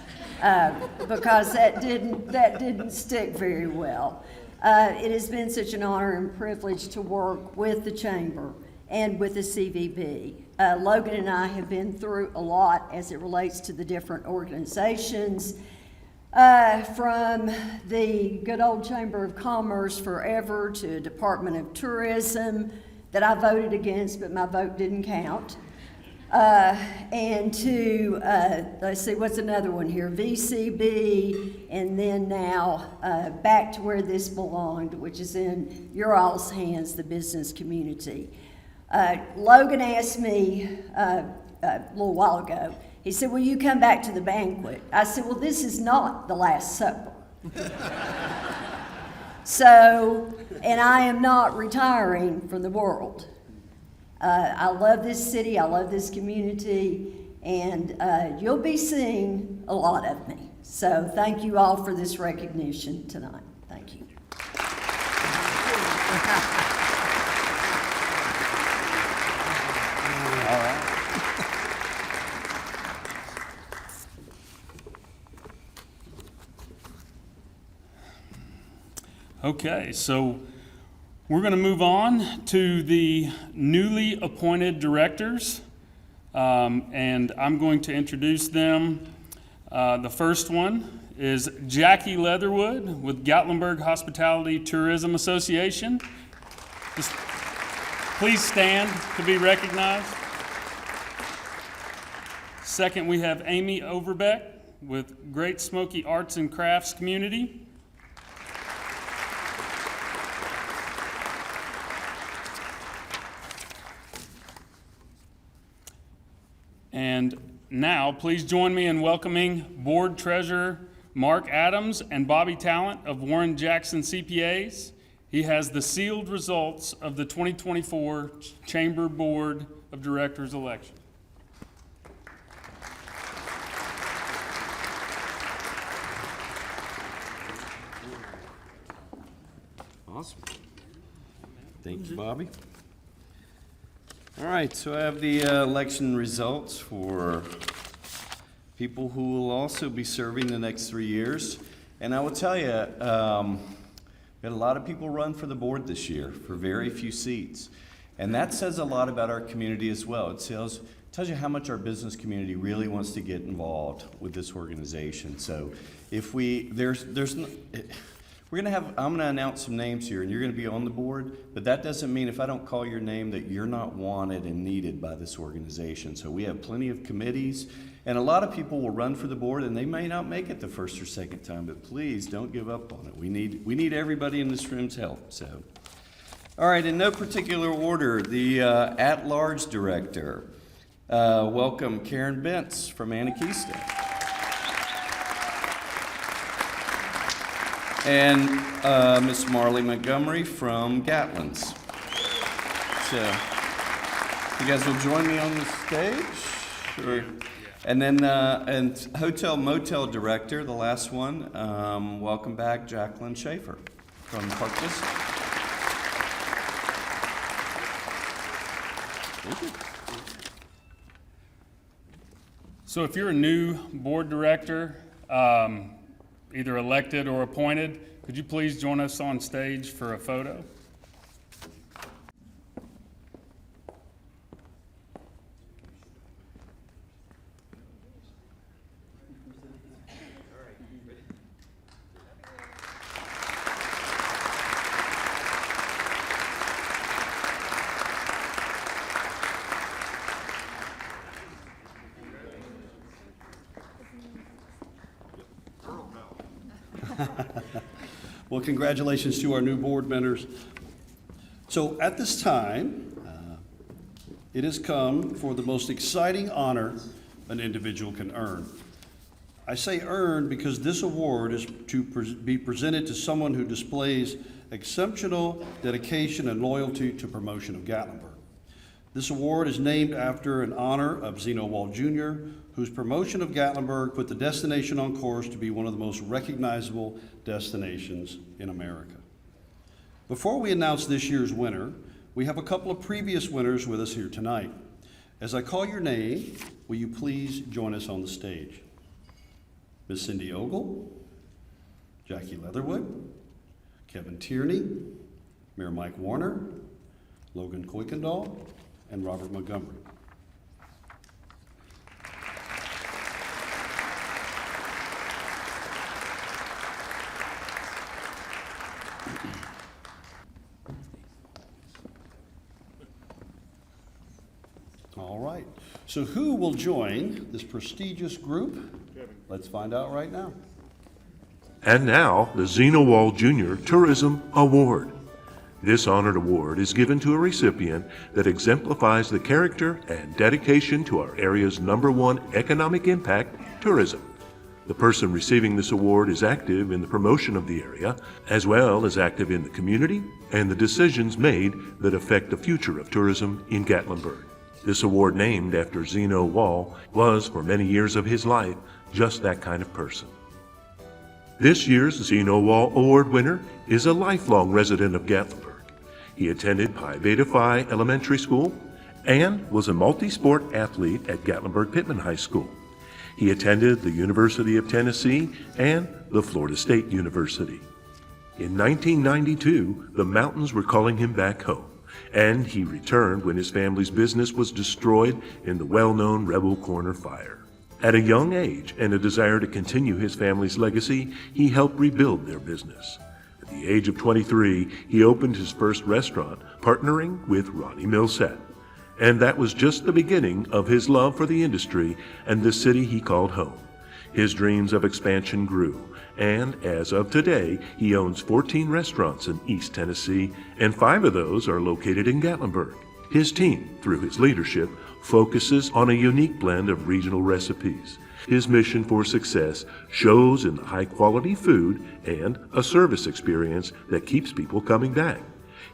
because that didn't stick very well. It has been such an honor and privilege to work with the Chamber and with the CVB. Logan and I have been through a lot as it relates to the different organizations. From the good old Chamber of Commerce forever to Department of Tourism that I voted against, but my vote didn't count. And to, let's see, what's another one here? VCB, and then now back to where this belonged, which is in your all's hands, the business community. Logan asked me a little while ago, he said, will you come back to the banquet? I said, well, this is not the Last Supper. So, and I am not retiring from the world. I love this city, I love this community, and you'll be seeing a lot of me. So thank you all for this recognition tonight. Thank you. All right. Okay, so we're going to move on to the newly appointed directors, and I'm going to introduce them. The first one is Jackie Leatherwood with Gatlinburg Hospitality Tourism Association. Just please stand to be recognized. Second, we have Amy Overbeck with Great Smoky Arts and Crafts Community. And now, please join me in welcoming Board Treasurer Mark Adams and Bobby Talent of Warren Jackson CPAs. He has the sealed results of the 2024 Chamber Board of Directors election. Awesome. Thank you, Bobby. All right, so I have the election results for people who will also be serving the next 3 years. And I will tell you, we had a lot of people run for the board this year for very few seats. And that says a lot about our community as well. It tells you how much our business community really wants to get involved with this organization. So if I'm gonna announce some names here and you're gonna be on the board, but that doesn't mean if I don't call your name that you're not wanted and needed by this organization. So we have plenty of committees, and a lot of people will run for the board and they may not make it the first or second time, but please don't give up on it. We need everybody in this room's help, so. All right, in no particular order, the at-large director. Welcome Karen Bentz from Anakeesta. And Miss Marley Montgomery from Gatlin's. So, you guys will join me on the stage? Sure. And then, and Hotel Motel Director, the last one, welcome back Jacqueline Schaefer from Park District. Thank you. So if you're a new board director, either elected or appointed, could you please join us on stage for a photo? Well, congratulations to our new board members. So at this time, it has come for the most exciting honor an individual can earn. I say earn because this award is to be presented to someone who displays exceptional dedication and loyalty to promotion of Gatlinburg. This award is named after an honor of Zeno Wall Jr., whose promotion of Gatlinburg put the destination on course to be one of the most recognizable destinations in America. Before we announce this year's winner, we have a couple of previous winners with us here tonight. As I call your name, will you please join us on the stage? Ms. Cindy Ogle, Jackie Leatherwood, Kevin Tierney, Mayor Mike Warner, Logan Kuykendall, and Robert Montgomery. All right, so who will join this prestigious group? Let's find out right now. And now, the Zeno Wall Jr. Tourism Award. This honored award is given to a recipient that exemplifies the character and dedication to our area's #1 economic impact, tourism. The person receiving this award is active in the promotion of the area, as well as active in the community and the decisions made that affect the future of tourism in Gatlinburg. This award, named after Zeno Wall, was, for many years of his life, just that kind of person. This year's Zeno Wall Award winner is a lifelong resident of Gatlinburg. He attended Pi Beta Phi Elementary School and was a multi-sport athlete at Gatlinburg Pittman High School. He attended the University of Tennessee and the Florida State University. In 1992, the mountains were calling him back home, and he returned when his family's business was destroyed in the well-known Rebel Corner fire. At a young age and a desire to continue his family's legacy, he helped rebuild their business. At the age of 23, he opened his first restaurant, partnering with Ronnie Millsett. And that was just the beginning of his love for the industry and the city he called home. His dreams of expansion grew, and as of today, he owns 14 restaurants in East Tennessee, and 5 of those are located in Gatlinburg. His team, through his leadership, focuses on a unique blend of regional recipes. His mission for success shows in the high-quality food and a service experience that keeps people coming back.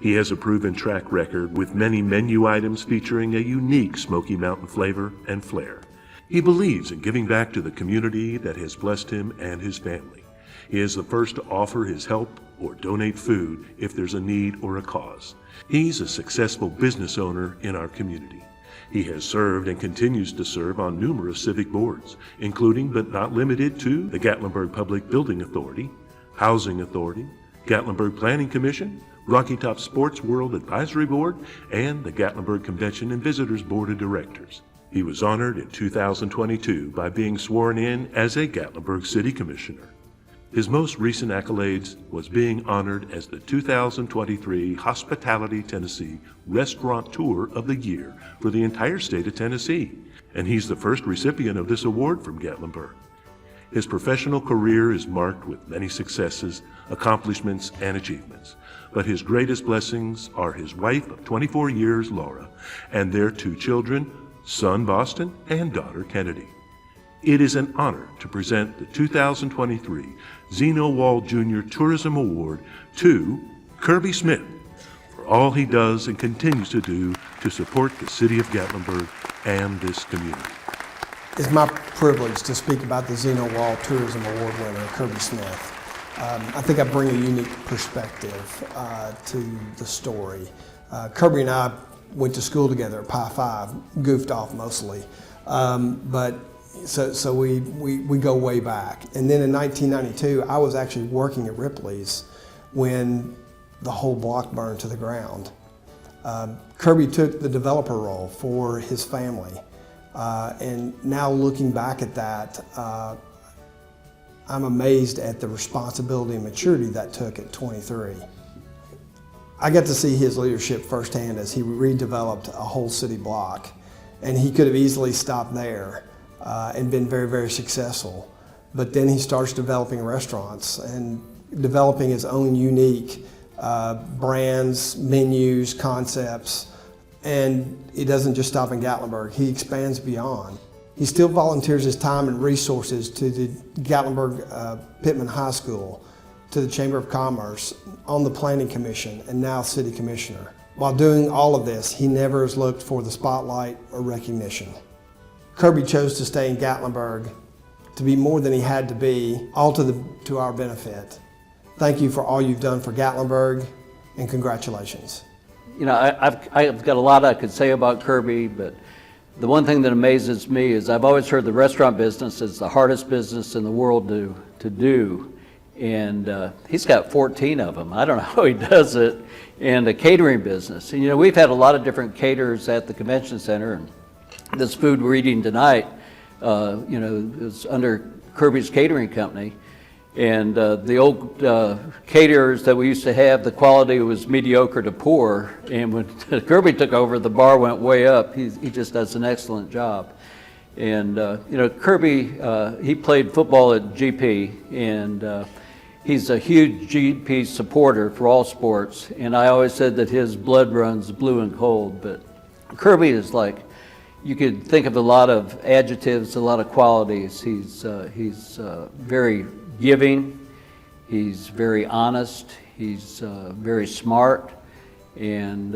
He has a proven track record with many menu items featuring a unique Smoky Mountain flavor and flair. He believes in giving back to the community that has blessed him and his family. He is the first to offer his help or donate food if there's a need or a cause. He's a successful business owner in our community. He has served and continues to serve on numerous civic boards, including but not limited to the Gatlinburg Public Building Authority, Housing Authority, Gatlinburg Planning Commission, Rocky Top Sports World Advisory Board, and the Gatlinburg Convention and Visitors Board of Directors. He was honored in 2022 by being sworn in as a Gatlinburg City Commissioner. His most recent accolades was being honored as the 2023 Hospitality Tennessee Restaurateur of the Year for the entire state of Tennessee, and he's the first recipient of this award from Gatlinburg. His professional career is marked with many successes, accomplishments, and achievements, but his greatest blessings are his wife of 24 years, Laura, and their 2 children, son Boston and daughter Kennedy. It is an honor to present the 2023 Zeno Wall Jr. Tourism Award to Kirby Smith for all he does and continues to do to support the city of Gatlinburg and this community. It's my privilege to speak about the Zeno Wall Tourism Award winner, Kirby Smith. I think I bring a unique perspective to the story. Kirby and I went to school together at Pi Phi, goofed off mostly, but so we go way back. And then in 1992, I was actually working at Ripley's when the whole block burned to the ground. Kirby took the developer role for his family. And now looking back at that, I'm amazed at the responsibility and maturity that took at 23. I got to see his leadership firsthand as he redeveloped a whole city block. And he could have easily stopped there and been very, very successful. But then he starts developing restaurants and developing his own unique brands, menus, concepts. And it doesn't just stop in Gatlinburg, he expands beyond. He still volunteers his time and resources to the Gatlinburg Pittman High School, to the Chamber of Commerce, on the Planning Commission, and now City Commissioner. While doing all of this, he never has looked for the spotlight or recognition. Kirby chose to stay in Gatlinburg to be more than he had to be, all to our benefit. Thank you for all you've done for Gatlinburg, and congratulations. You know, I've got a lot I could say about Kirby, but the one thing that amazes me is I've always heard the restaurant business is the hardest business in the world to do, and he's got 14 of them. I don't know how he does it, and a catering business. And you know, we've had a lot of different caterers at the convention center, and this food we're eating tonight, you know, is under Kirby's Catering Company. And the old caterers that we used to have, the quality was mediocre to poor. And when Kirby took over, the bar went way up. He just does an excellent job. And you know, Kirby, he played football at GP, and he's a huge GP supporter for all sports. And I always said that his blood runs blue and cold. But Kirby is like, you could think of a lot of adjectives, a lot of qualities. He's very giving, he's very honest, he's very smart, and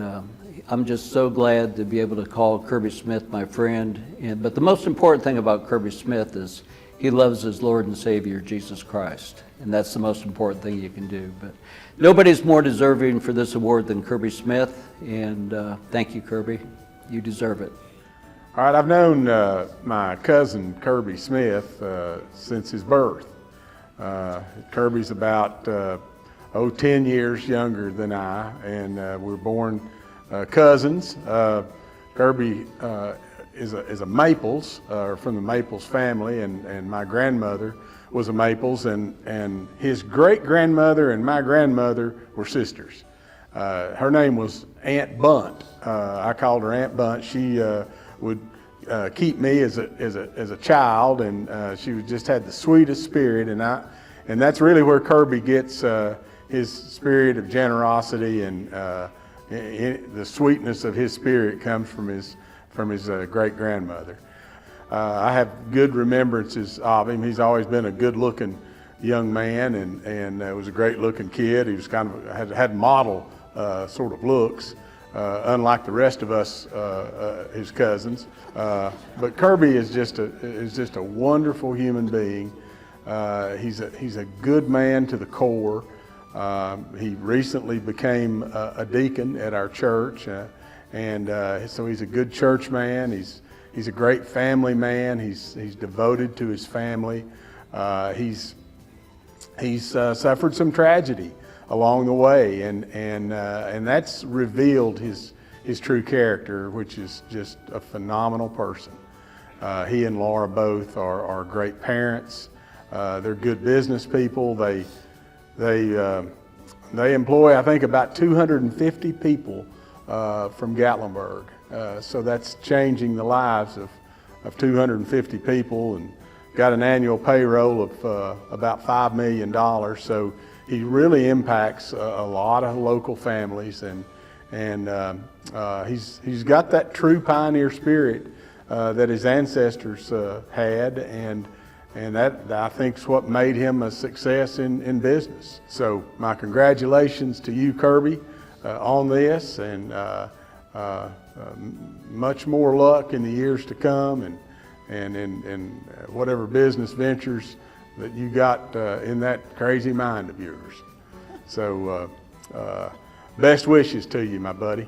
I'm just so glad to be able to call Kirby Smith my friend. But the most important thing about Kirby Smith is he loves his Lord and Savior, Jesus Christ, and that's the most important thing you can do. But nobody's more deserving for this award than Kirby Smith, and thank you, Kirby. You deserve it. All right, I've known my cousin Kirby Smith since his birth. Kirby's about 10 years younger than I, and we're born cousins. Kirby is a Maples, from the Maples family, and my grandmother was a Maples, and his great-grandmother and my grandmother were sisters. Her name was Aunt Bunt. I called her Aunt Bunt. She would keep me as a child, and she just had the sweetest spirit, and that's really where Kirby gets his spirit of generosity, and the sweetness of his spirit comes from his great-grandmother. I have good remembrances of him. He's always been a good-looking young man, and was a great-looking kid. He was kind of had model sort of looks, unlike the rest of us, his cousins. But Kirby is just a wonderful human being. He's a good man to the core. He recently became a deacon at our church, and so he's a good church man. He's a great family man. He's devoted to his family. He's suffered some tragedy along the way, and that's revealed his true character, which is just a phenomenal person. He and Laura both are great parents. They're good business people. They employ, I think, about 250 people from Gatlinburg. So that's changing the lives of 250 people, and got an annual payroll of about $5 million. So he really impacts a lot of local families, and he's got that true pioneer spirit that his ancestors had, and that, I think, is what made him a success in business. So my congratulations to you, Kirby, on this, and much more luck in the years to come, and whatever business ventures that you got in that crazy mind of yours. So best wishes to you, my buddy.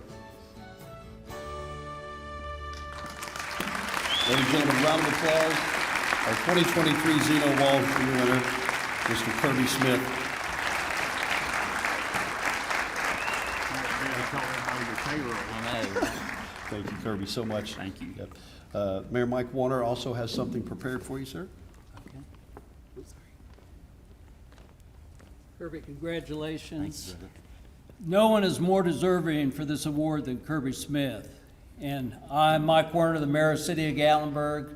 Ladies and gentlemen, round of applause. Our 2023 Zeno Wall winner, Mr. Kirby Smith. Thank you, Kirby, so much. Thank you. Yep. Mayor Mike Warner also has something prepared for you, sir. Kirby, congratulations. No one is more deserving for this award than Kirby Smith. And I'm Mike Warner, the Mayor of the City of Gatlinburg.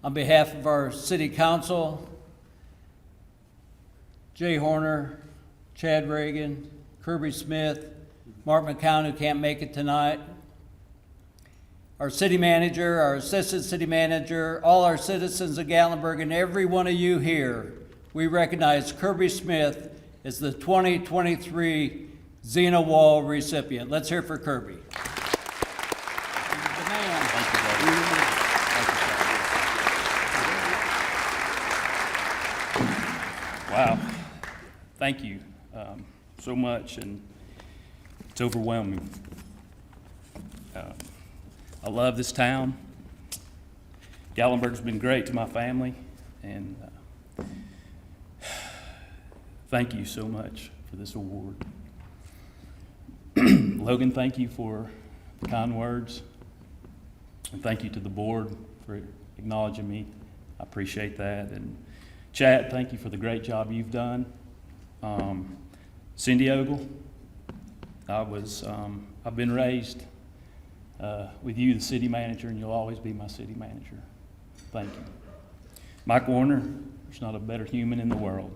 On behalf of our City Council, Jay Horner, Chad Reagan, Kirby Smith, Mark McCown, who can't make it tonight, our city manager, our assistant city manager, all our citizens of Gatlinburg, and every one of you here, we recognize Kirby Smith as the 2023 Zeno Wall recipient. Let's hear it for Kirby. Wow, thank you so much, and it's overwhelming. I love this town. Gatlinburg's been great to my family, and thank you so much for this award. Logan, thank you for the kind words, and thank you to the board for acknowledging me. I appreciate that. And Chad, thank you for the great job you've done. Cindy Ogle, I've been raised with you, the city manager, and you'll always be my city manager. Thank you. Mike Warner, there's not a better human in the world.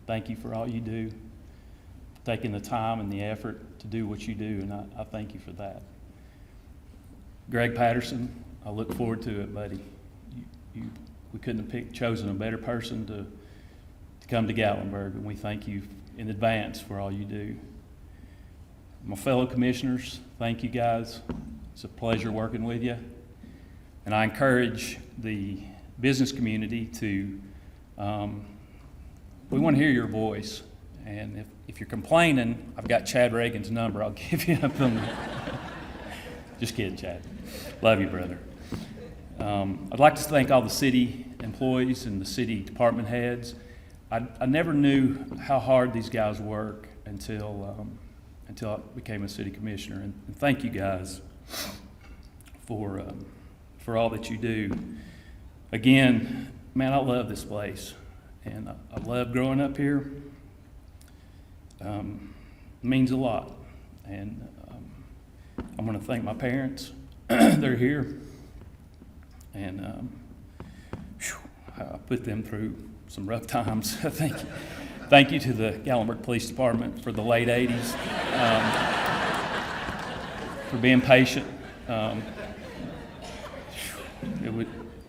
Thank you for all you do, taking the time and the effort to do what you do, and I thank you for that. Greg Patterson, I look forward to it, buddy. We couldn't have chosen a better person to come to Gatlinburg, and we thank you in advance for all you do. My fellow commissioners, thank you guys. It's a pleasure working with you. And I encourage the business community to, we want to hear your voice. And if you're complaining, I've got Chad Reagan's number. I'll give you them. Just kidding, Chad. Love you, brother. I'd like to thank all the city employees and the city department heads. I never knew how hard these guys work until I became a city commissioner. And thank you guys for for all that you do. Again, man, I love this place, and I love growing up here. Means a lot, and I want to thank my parents. They're here, and I put them through some rough times. Thank you to the Gatlinburg Police Department for the late 80s, for being patient.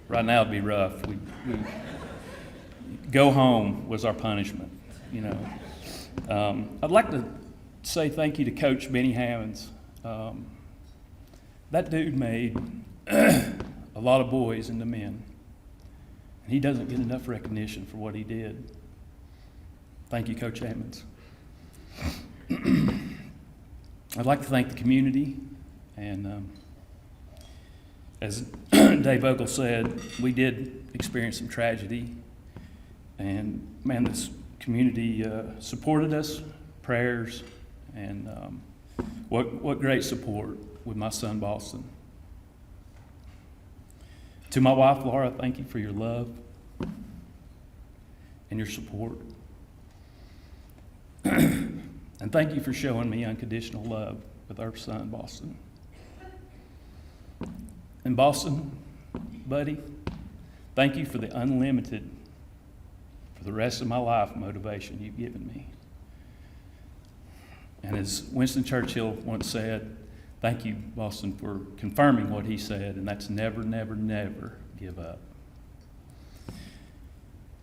Right now it'd be rough. Go home was our punishment, you know. I'd like to say thank you to Coach Benny Hammonds. That dude made a lot of boys into men. And he doesn't get enough recognition for what he did. Thank you, Coach Hammonds. I'd like to thank the community, and as Dave Ogle said, we did experience some tragedy, and man, this community supported us, prayers, and what great support with my son Boston. To my wife Laura, thank you for your love and your support. And thank you for showing me unconditional love with our son Boston. And Boston, buddy, thank you for the unlimited, for the rest of my life, motivation you've given me. And as Winston Churchill once said, thank you, Boston, for confirming what he said, and that's never, never, never give up.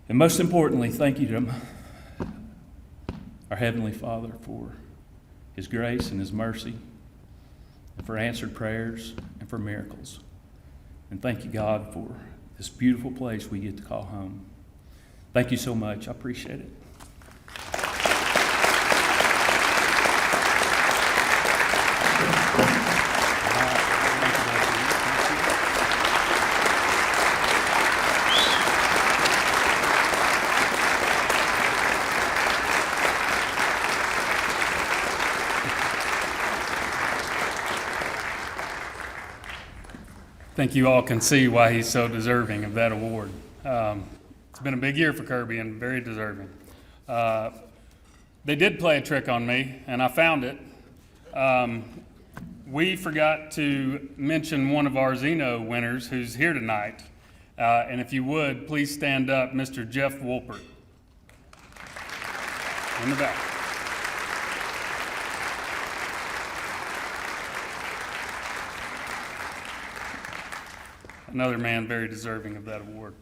And most importantly, thank you to our Heavenly Father for His grace and His mercy, and for answered prayers and for miracles. And thank you, God, for this beautiful place we get to call home. Thank you so much. I appreciate it. I think you all can see why he's so deserving of that award. It's been a big year for Kirby and very deserving. They did play a trick on me, and I found it. We forgot to mention one of our Zeno winners who's here tonight. And if you would, please stand up, Mr. Jeff Wolpert. In the back. Another man very deserving of that award.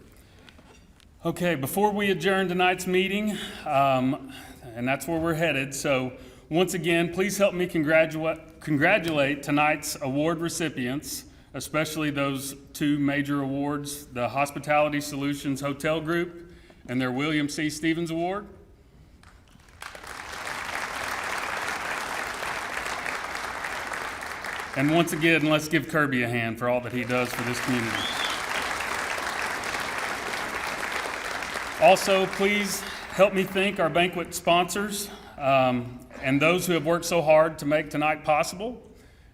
Okay, before we adjourn tonight's meeting, and that's where we're headed, so once again, please help me congratulate tonight's award recipients, especially those two major awards, the Hospitality Solutions Hotel Group and their William C. Stevens Award. And once again, let's give Kirby a hand for all that he does for this community. Also, please help me thank our banquet sponsors and those who have worked so hard to make tonight possible.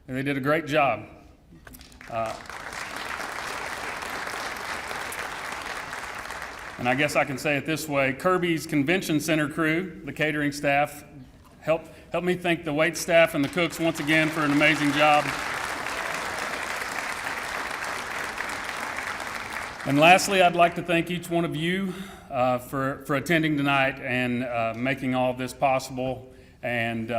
And they did a great job. And I guess I can say it this way, Kirby's Convention Center crew, the catering staff, help me thank the wait staff and the cooks once again for an amazing job. And lastly, I'd like to thank each one of you for attending tonight and making all of this possible. And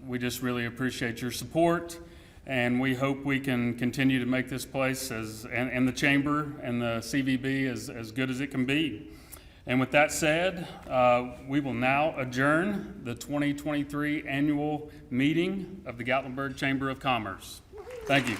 we just really appreciate your support. And we hope we can continue to make this place and the chamber and the CVB as good as it can be. And with that said, we will now adjourn the 2023 annual meeting of the Gatlinburg Chamber of Commerce. Thank you.